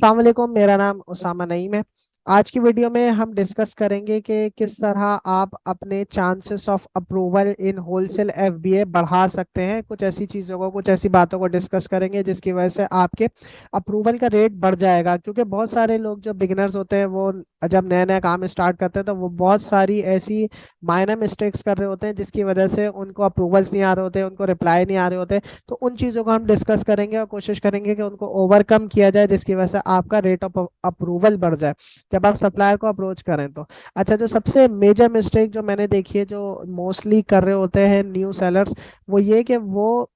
अस्सलाम वालेकुम। मेरा नाम उसामा नईम है। आज की वीडियो में हम डिस्कस करेंगे कि किस तरह आप अपने chances of approval in wholesale FBA बढ़ा सकते हैं। कुछ ऐसी चीज़ों को, कुछ ऐसी बातों को डिस्कस करेंगे जिसकी वजह से आपके अप्रूवल का रेट बढ़ जाएगा। क्योंकि बहुत सारे लोग जो बिगिनर्स होते हैं वो जब नया नया काम स्टार्ट करते हैं तो वो बहुत सारी ऐसी माइनर मिस्टेक्स कर रहे होते हैं जिसकी वजह से उनको अप्रूवल्स नहीं आ रहे होते, उनको रिप्लाई नहीं आ रहे होते। तो उन चीज़ों को हम डिस्कस करेंगे और कोशिश करेंगे कि उनको ओवरकम किया जाए, जिसकी वजह से आपका रेट ऑफ अप्रूवल बढ़ जाए जब आप सप्लायर को अप्रोच करें तो। अच्छा, जो सबसे मेजर मिस्टेक जो मैंने देखी है, जो मोस्टली कर रहे होते हैं न्यू सेलर्स, वो ये कि वो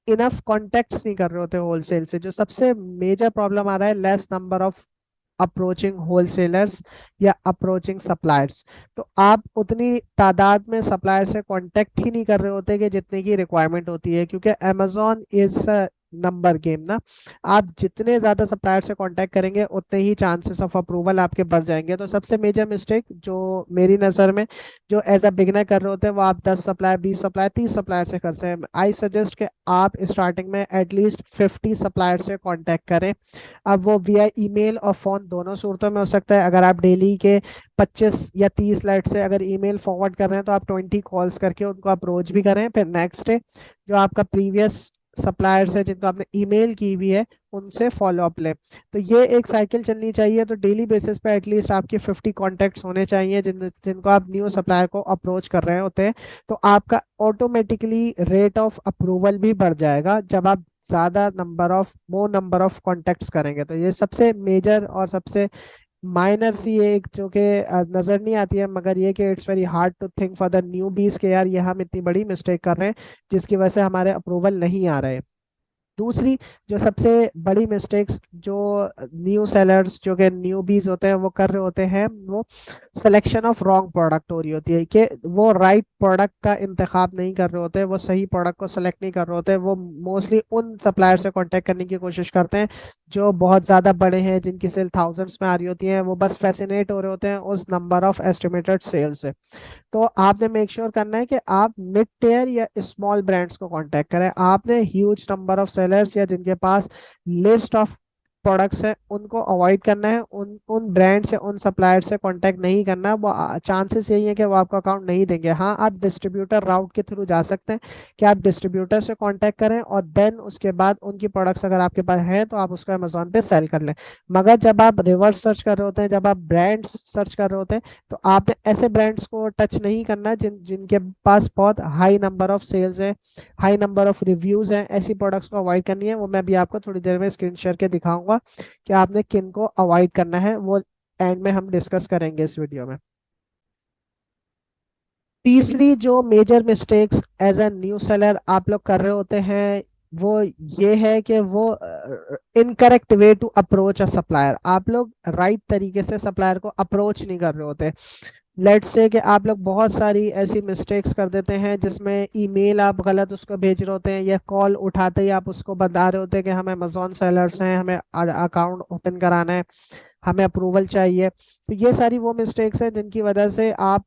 इनफ कॉन्टेक्ट्स नहीं कर रहे होते होलसेल से। जो सबसे मेजर प्रॉब्लम आ रहा है, less number of approaching wholesalers या अप्रोचिंग सप्लायर्स। तो आप उतनी तादाद में सप्लायर से कांटेक्ट ही नहीं कर रहे होते कि जितने की रिक्वायरमेंट होती है, क्योंकि अमेजोन इज नंबर गेम ना। आप जितने ज्यादा सप्लायर से कांटेक्ट करेंगे उतने ही चांसेस ऑफ अप्रूवल आपके बढ़ जाएंगे। तो सबसे मेजर मिस्टेक जो मेरी नज़र में जो एज अ बिगनर कर रहे होते हैं, वो आप 10 सप्लायर, 20 सप्लायर, 30 सप्लायर से कर सकते हैं। आई सजेस्ट कि आप स्टार्टिंग में एटलीस्ट 50 सप्लायर से कांटेक्ट करें। अब वो विया ईमेल और फोन दोनों सूरतों में हो सकता है। अगर आप डेली के 25 या 30 लाइट से अगर ईमेल फॉरवर्ड कर रहे हैं तो आप 20 कॉल्स करके उनको अप्रोच भी करें। फिर नेक्स्ट डे जो आपका प्रीवियस सप्लायर्स है जिनको आपने ईमेल की हुई है, उनसे फॉलो अप लें। तो ये एक साइकिल चलनी चाहिए। तो डेली बेसिस पे एटलीस्ट आपके 50 कॉन्टेक्ट्स होने चाहिए जिनको आप न्यू सप्लायर को अप्रोच कर रहे होते हैं। तो आपका ऑटोमेटिकली रेट ऑफ अप्रूवल भी बढ़ जाएगा जब आप ज्यादा number of more number of contacts करेंगे। तो ये सबसे मेजर और सबसे माइनर सी एक जो कि नजर नहीं आती है, मगर ये कि it's very hard to think for the newbies के यार ये हम इतनी बड़ी मिस्टेक कर रहे हैं जिसकी वजह से हमारे अप्रूवल नहीं आ रहे। दूसरी जो सबसे बड़ी मिस्टेक्स जो न्यू सेलर्स जो कि न्यू बीज होते हैं वो कर रहे होते हैं, वो सिलेक्शन ऑफ रॉन्ग प्रोडक्ट हो रही होती है। कि वो राइट प्रोडक्ट का इंतखाब नहीं कर रहे होते, वो सही प्रोडक्ट को सेलेक्ट नहीं कर रहे होते। वो मोस्टली उन सप्लायर से कांटेक्ट करने की कोशिश करते हैं जो बहुत ज़्यादा बड़े हैं, जिनकी सेल थाउजेंड्स में आ रही होती है। वो बस फैसिनेट हो रहे होते हैं उस नंबर ऑफ एस्टिमेटेड सेल से। तो आपने मेक श्योर करना है कि आप मिड टियर या स्मॉल ब्रांड्स को कांटेक्ट करें। आपने ह्यूज नंबर ऑफ सेलर्स या जिनके पास लिस्ट ऑफ प्रोडक्ट्स है उनको अवॉइड करना है। उन उन ब्रांड से, उन सप्लायर से कांटेक्ट नहीं करना। वो चांसेस यही है कि वो आपका अकाउंट नहीं देंगे। हाँ, आप डिस्ट्रीब्यूटर राउट के थ्रू जा सकते हैं कि आप डिस्ट्रीब्यूटर से कांटेक्ट करें और देन उसके बाद उनकी प्रोडक्ट्स अगर आपके पास है तो आप उसको अमेजोन पे सेल कर लें। मगर जब आप रिवर्स सर्च कर रहे होते हैं, जब आप ब्रांड्स सर्च कर रहे होते हैं, तो आपने ऐसे ब्रांड्स को टच नहीं करना जिनके पास बहुत हाई नंबर ऑफ सेल्स है, हाई नंबर ऑफ रिव्यूज हैं। ऐसी प्रोडक्ट्स को अवॉइड करनी है। वो मैं भी आपको थोड़ी देर में स्क्रीन शेयर के दिखाऊंगा कि आपने किन को अवॉइड करना है। वो एंड में हम डिस्कस करेंगे इस वीडियो में। तीसरी जो major mistakes as a new seller आप लोग कर रहे होते हैं, वो ये है कि वो incorrect way to approach a supplier. आप लोग राइट तरीके से सप्लायर को अप्रोच नहीं कर रहे होते। लेट्स से कि आप लोग बहुत सारी ऐसी मिस्टेक्स कर देते हैं जिसमें ईमेल आप गलत उसको भेज रहे होते हैं, या कॉल उठाते ही आप उसको बता रहे होते हैं कि हम अमेजोन सेलर्स हैं, हमें अकाउंट ओपन कराना है, हमें अप्रूवल चाहिए। तो ये सारी वो मिस्टेक्स हैं जिनकी वजह से आप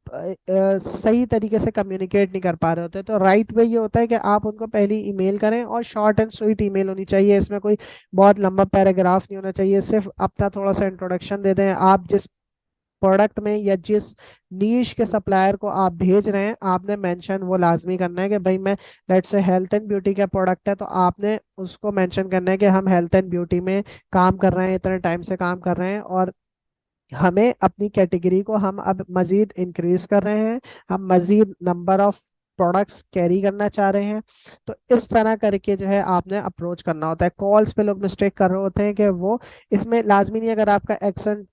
सही तरीके से कम्युनिकेट नहीं कर पा रहे होते। तो राइट वे ये होता है कि आप उनको पहली ईमेल करें, और शॉर्ट एंड स्वीट ईमेल होनी चाहिए। इसमें कोई बहुत लंबा पैराग्राफ नहीं होना चाहिए। सिर्फ अपना थोड़ा सा इंट्रोडक्शन दे दें। आप जिस प्रोडक्ट में या जिस नीश के सप्लायर को आप भेज रहे हैं, आपने मेंशन वो लाजमी करना है कि भाई मैं, let's say health and beauty का प्रोडक्ट है, तो आपने उसको मेंशन करना है कि हम हेल्थ एंड ब्यूटी में काम कर रहे हैं, इतने टाइम से काम कर रहे हैं, और हमें अपनी कैटेगरी को हम अब मजीद इंक्रीज कर रहे हैं, हम मजीद नंबर ऑफ प्रोडक्ट्स कैरी करना चाह रहे हैं। तो इस तरह करके जो है आपने अप्रोच करना होता है। कॉल्स पे लोग मिस्टेक कर रहे होते हैं कि वो, इसमें लाजमी नहीं अगर आपका एक्सेंट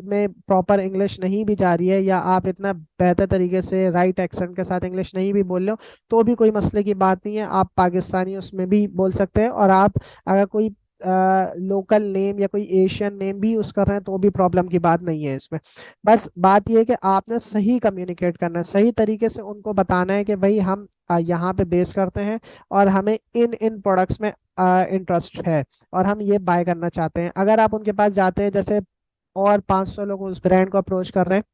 में प्रॉपर इंग्लिश नहीं भी जा रही है, या आप इतना बेहतर तरीके से राइट एक्सेंट के साथ इंग्लिश नहीं भी बोल रहे हो, तो भी कोई मसले की बात नहीं है। आप पाकिस्तानी उसमें भी बोल सकते हैं, और आप अगर कोई लोकल नेम या कोई एशियन नेम भी यूज कर रहे हैं तो भी प्रॉब्लम की बात नहीं है इसमें। बस बात यह है कि आपने सही कम्युनिकेट करना है, सही तरीके से उनको बताना है कि भाई हम यहाँ पे बेस करते हैं, और हमें इन इन प्रोडक्ट्स में इंटरेस्ट है, और हम ये बाय करना चाहते हैं। अगर आप उनके पास जाते हैं, जैसे और 500 लोग उस ब्रांड को अप्रोच कर रहे हैं,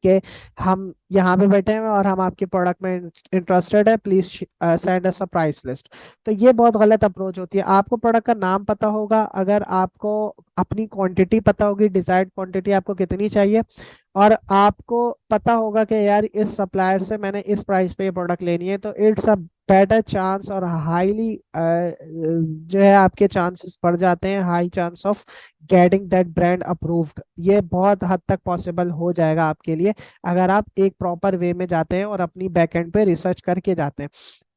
कि हम यहाँ पे बैठे हैं और हम आपके प्रोडक्ट में इंटरेस्टेड है, please send us a price list. तो ये बहुत गलत अप्रोच होती है। आपको प्रोडक्ट का नाम पता होगा, अगर आपको अपनी क्वांटिटी पता होगी, डिजायर्ड क्वांटिटी आपको कितनी चाहिए, और आपको पता होगा कि यार इस सप्लायर से मैंने इस प्राइस पे ये प्रोडक्ट लेनी है, तो इट्स अ बेटर चांस और हाईली जो है आपके चांसेस बढ़ जाते हैं, high chance of getting that brand approved. ये बहुत हद तक पॉसिबल हो जाएगा आपके लिए अगर आप एक प्रॉपर वे में जाते हैं और अपनी बैकएंड पे रिसर्च करके जाते हैं।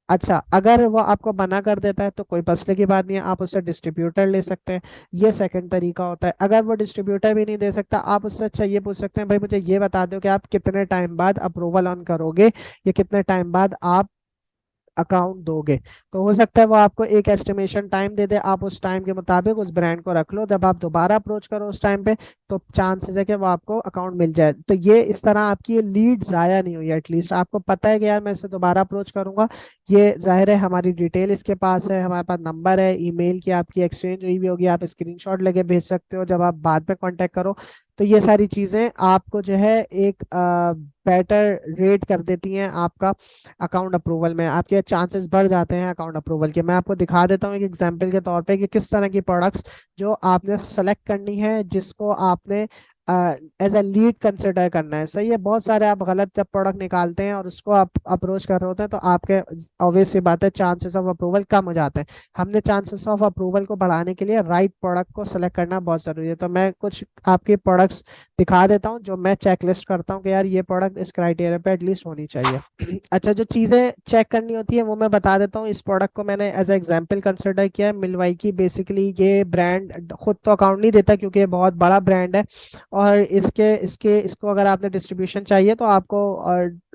अच्छा, अगर वो आपको मना कर देता है तो कोई मसले की बात नहीं है, आप उससे डिस्ट्रीब्यूटर ले सकते हैं। ये सेकंड तरीका होता है। अगर वो डिस्ट्रीब्यूटर भी नहीं दे सकता, आप उससे अच्छा ये पूछ सकते हैं, भाई मुझे ये बता दो कि आप कितने टाइम बाद अप्रूवल ऑन करोगे, या कितने टाइम बाद आप अकाउंट दोगे। तो हो सकता है वो आपको एक एस्टिमेशन टाइम दे दे, आप उस टाइम के मुताबिक उस ब्रांड को रख लो, जब आप दोबारा अप्रोच करो उस टाइम पे तो चांसेस है कि वो आपको अकाउंट मिल जाए। तो ये इस तरह आपकी ये लीड जाया नहीं हुई, एटलीस्ट आपको पता है कि यार मैं इससे दोबारा अप्रोच करूंगा। ये जाहिर है हमारी डिटेल इसके पास है, हमारे पास नंबर है, ईमेल की आपकी एक्सचेंज हुई भी होगी, आप स्क्रीनशॉट लेके भेज सकते हो जब आप बाद में कांटेक्ट करो। तो ये सारी चीजें आपको जो है एक बेटर रेट कर देती हैं आपका अकाउंट अप्रूवल में, आपके चांसेस बढ़ जाते हैं अकाउंट अप्रूवल के। मैं आपको दिखा देता हूँ एक एग्जांपल के तौर पे कि किस तरह की प्रोडक्ट्स जो आपने सेलेक्ट करनी है, जिसको आपने एज अ लीड कंसिडर करना है। सही है, बहुत सारे आप गलत जब प्रोडक्ट निकालते हैं और उसको आप अप्रोच कर रहे होते हैं तो आपके ऑब्वियस सी बात है चांसेस ऑफ अप्रूवल कम हो जाते हैं। हमने चांसेस ऑफ अप्रूवल को बढ़ाने के लिए राइट प्रोडक्ट को सेलेक्ट करना बहुत जरूरी है। तो मैं कुछ आपके प्रोडक्ट्स दिखा देता हूँ जो मैं चेकलिस्ट करता हूँ कि यार ये प्रोडक्ट इस क्राइटेरिया पे एटलीस्ट होनी चाहिए। अच्छा, जो चीजें चेक करनी होती है वो मैं बता देता हूँ। इस प्रोडक्ट को मैंने एज एग्जांपल कंसिडर किया है, मिलवाई की। बेसिकली ये ब्रांड खुद तो अकाउंट नहीं देता क्योंकि ये बहुत बड़ा ब्रांड है, और इसके इसके इसको अगर आपने डिस्ट्रीब्यूशन चाहिए तो आपको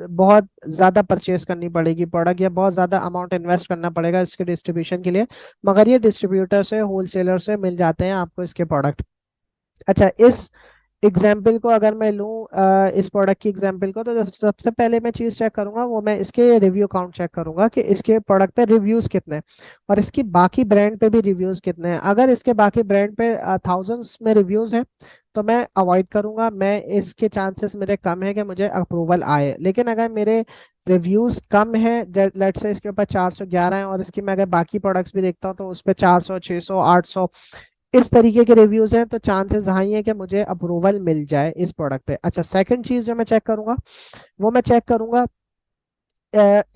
बहुत ज्यादा परचेज करनी पड़ेगी प्रोडक्ट, या बहुत ज्यादा अमाउंट इन्वेस्ट करना पड़ेगा इसके डिस्ट्रीब्यूशन के लिए। मगर ये डिस्ट्रीब्यूटर से, होलसेलर से मिल जाते हैं आपको इसके प्रोडक्ट। अच्छा, इस एग्जाम्पल को अगर मैं लूँ, इस प्रोडक्ट की एग्जाम्पल को, तो सबसे पहले मैं चीज चेक करूंगा वो मैं इसके रिव्यू काउंट चेक करूंगा कि इसके प्रोडक्ट पे रिव्यूज कितने हैं और इसकी बाकी ब्रांड पे भी रिव्यूज कितने हैं। अगर इसके बाकी ब्रांड पे थाउजेंड्स में रिव्यूज हैं तो मैं अवॉइड करूंगा, मैं इसके चांसेस मेरे कम है कि मुझे अप्रूवल आए। लेकिन अगर मेरे रिव्यूज कम है, लेट से इसके ऊपर 411 है और इसकी मैं अगर बाकी प्रोडक्ट्स भी देखता हूँ तो उस पर 400, 600, 800 इस तरीके के रिव्यूज हैं, तो चांसेस हाई है कि मुझे अप्रूवल मिल जाए इस प्रोडक्ट पे। अच्छा, सेकंड चीज जो मैं चेक करूंगा वो मैं चेक करूंगा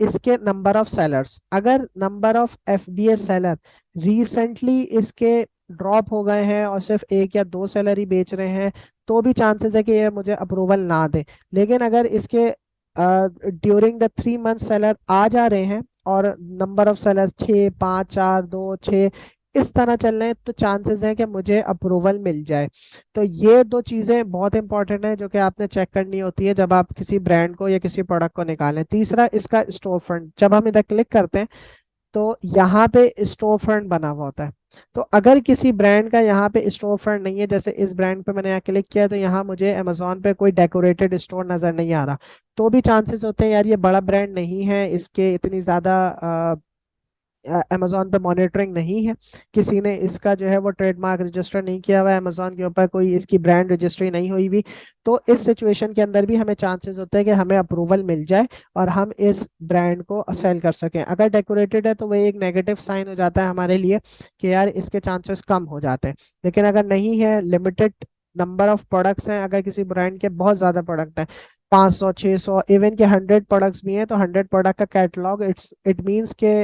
इसके नंबर ऑफ सेलर्स। अगर number of FBA seller recently इसके ड्रॉप हो गए हैं और सिर्फ एक या दो सेलर ही बेच रहे हैं, तो भी चांसेस है कि ये मुझे अप्रूवल ना दे। लेकिन अगर इसके ड्यूरिंग द 3 मंथ सेलर आ जा रहे हैं और नंबर ऑफ सेलर्स 6, 5, 4, 2, 6 इस तरह चल रहे हैं, तो चांसेस है कि मुझे अप्रूवल मिल जाए। तो ये दो चीजें बहुत इंपॉर्टेंट है जो कि आपने चेक करनी होती है जब आप किसी ब्रांड को या किसी प्रोडक्ट को निकालें। तीसरा, इसका स्टोर फ्रंट। जब हम इधर क्लिक करते हैं तो यहाँ पे स्टोर फ्रंट बना हुआ होता है। तो अगर किसी ब्रांड का यहाँ पे स्टोर फ्रंट नहीं है, जैसे इस ब्रांड पे मैंने यहाँ क्लिक किया तो यहाँ मुझे अमेजोन पे कोई डेकोरेटेड स्टोर नजर नहीं आ रहा, तो भी चांसेस होते हैं यार ये बड़ा ब्रांड नहीं है, इसके इतनी ज्यादा अमेजोन पे मॉनिटरिंग नहीं है, किसी ने इसका जो है वो ट्रेडमार्क रजिस्टर नहीं किया हुआ है, अमेजोन के ऊपर कोई इसकी ब्रांड रजिस्ट्री नहीं हुई भी। तो इस सिचुएशन के अंदर भी हमें चांसेस होते हैं कि हमें अप्रूवल मिल जाए और हम इस ब्रांड को सेल कर सकें। अगर डेकोरेटेड है तो वो एक नेगेटिव साइन हो जाता है हमारे लिए कि यार इसके चांसेस कम हो जाते हैं। लेकिन अगर नहीं है, लिमिटेड नंबर ऑफ प्रोडक्ट्स हैं, अगर किसी ब्रांड के बहुत ज्यादा प्रोडक्ट हैं, 500, 600, इवन के 100 प्रोडक्ट्स भी हैं, तो 100 प्रोडक्ट का कैटलॉग, इट मीन्स के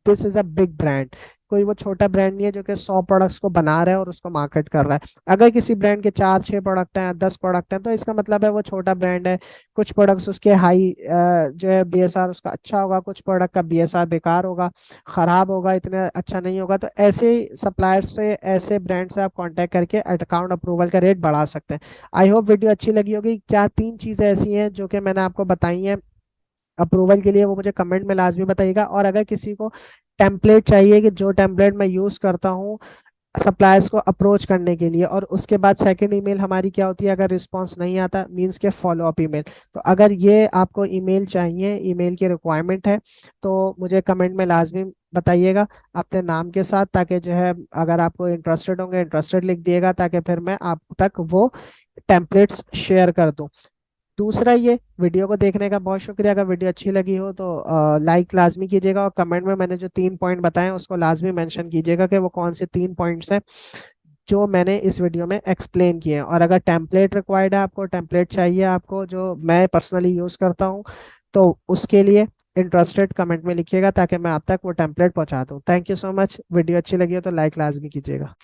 this is a big brand. कोई वो छोटा ब्रांड नहीं है जो कि 100 प्रोडक्ट्स को बना रहा है और उसको मार्केट कर रहा है। अगर किसी ब्रांड के 4, 6 प्रोडक्ट हैं, 10 प्रोडक्ट हैं, तो इसका मतलब है वो छोटा ब्रांड है। कुछ प्रोडक्ट्स उसके हाई जो है बीएसआर उसका अच्छा होगा, कुछ प्रोडक्ट का बीएसआर बेकार होगा, खराब होगा, इतना अच्छा नहीं होगा। तो ऐसे सप्लायर से, ऐसे ब्रांड से आप कांटेक्ट करके अकाउंट अप्रूवल का रेट बढ़ा सकते हैं। आई होप वीडियो अच्छी लगी होगी। क्या 3 चीजें ऐसी हैं जो कि मैंने आपको बताई हैं अप्रूवल के लिए, वो मुझे कमेंट में लाजमी बताइएगा। और अगर किसी को टेम्पलेट चाहिए कि जो टेम्पलेट मैं यूज करता हूँ सप्लायर्स को अप्रोच करने के लिए, और उसके बाद सेकंड ईमेल हमारी क्या होती है अगर रिस्पांस नहीं आता, मींस के फॉलो अप ईमेल। तो अगर ये आपको ईमेल चाहिए, ईमेल की रिक्वायरमेंट है, तो मुझे कमेंट में लाजमी बताइएगा अपने नाम के साथ, ताकि जो है अगर आपको इंटरेस्टेड होंगे इंटरेस्टेड लिख दिएगा, ताकि फिर मैं आप तक वो टेम्पलेट्स शेयर कर दूं। दूसरा ये, वीडियो को देखने का बहुत शुक्रिया। अगर वीडियो अच्छी लगी हो तो लाइक लाजमी कीजिएगा, और कमेंट में मैंने जो 3 पॉइंट बताए उसको लाजमी मेंशन कीजिएगा कि वो कौन से 3 पॉइंट्स हैं जो मैंने इस वीडियो में एक्सप्लेन किए हैं। और अगर टेम्पलेट रिक्वायर्ड है, आपको टेम्पलेट चाहिए आपको जो मैं पर्सनली यूज़ करता हूँ, तो उसके लिए इंटरेस्टेड कमेंट में लिखिएगा ताकि मैं आप तक वो टेम्पलेट पहुंचा दूँ। Thank you so much. Video अच्छी लगी हो तो लाइक लाजमी कीजिएगा।